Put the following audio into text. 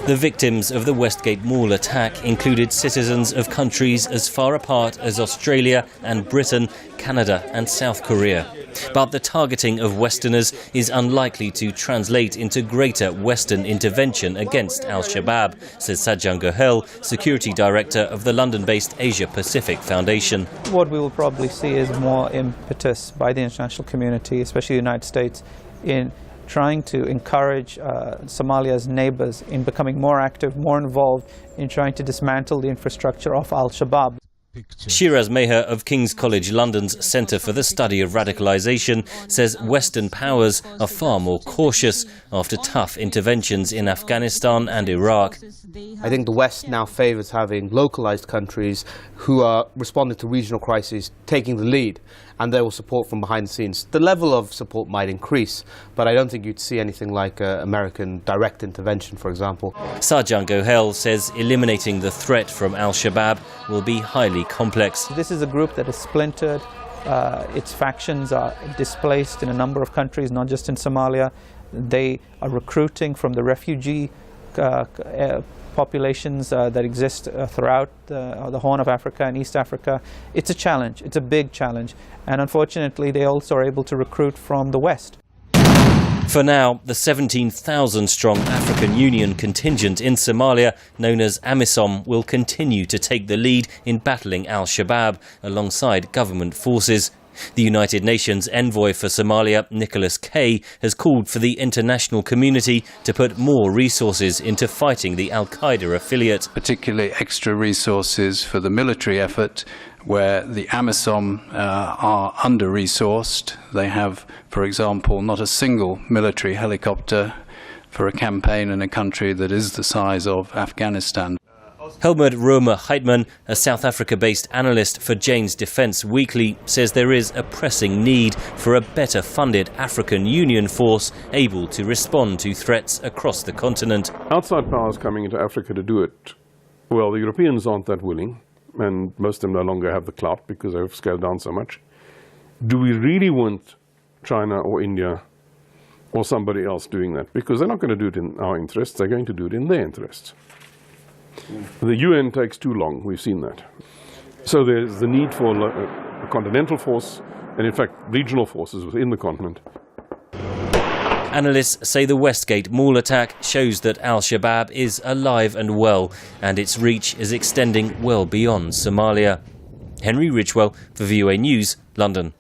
The victims of the Westgate Mall attack included citizens of countries as far apart as Australia and Britain, Canada and South Korea. But the targeting of Westerners is unlikely to translate into greater Western intervention against Al-Shabab, says Sajjan Gohel, Security Director of the London-based Asia Pacific Foundation. What we will probably see is more impetus by the international community, especially the United States, in trying to encourage Somalia's neighbours in becoming more active, more involved in trying to dismantle the infrastructure of Al-Shabab. Shiraz Maher of King's College London's Centre for the Study of Radicalisation says Western powers are far more cautious after tough interventions in Afghanistan and Iraq. I think the West now favours having localised countries who are responding to regional crises, taking the lead, and they will support from behind the scenes. The level of support might increase, but I don't think you'd see anything like American direct intervention, for example. Sajjan Gohel says eliminating the threat from Al-Shabab will be highly complex. This is a group that is splintered. Its factions are displaced in a number of countries, not just in Somalia. They are recruiting from the refugee populations that exist throughout the Horn of Africa and East Africa. It's a challenge. It's a big challenge. And unfortunately, they also are able to recruit from the West. For now, the 17,000-strong African Union contingent in Somalia, known as AMISOM, will continue to take the lead in battling Al-Shabab alongside government forces. The United Nations envoy for Somalia, Nicholas Kay, has called for the international community to put more resources into fighting the al-Qaida affiliate. Particularly extra resources for the military effort, where the AMISOM are under-resourced. They have, for example, not a single military helicopter for a campaign in a country that is the size of Afghanistan. Helmoed Heitman, a South Africa-based analyst for Jane's Defence Weekly, says there is a pressing need for a better funded African Union force able to respond to threats across the continent. Outside powers coming into Africa to do it, well, the Europeans aren't that willing, and most of them no longer have the clout because they've scaled down so much. Do we really want China or India or somebody else doing that? Because they're not going to do it in our interests, they're going to do it in their interests. The UN takes too long, we've seen that. So there's the need for a continental force and in fact regional forces within the continent. Analysts say the Westgate Mall attack shows that Al-Shabab is alive and well, and its reach is extending well beyond Somalia. Henry Ridgewell for VOA News, London.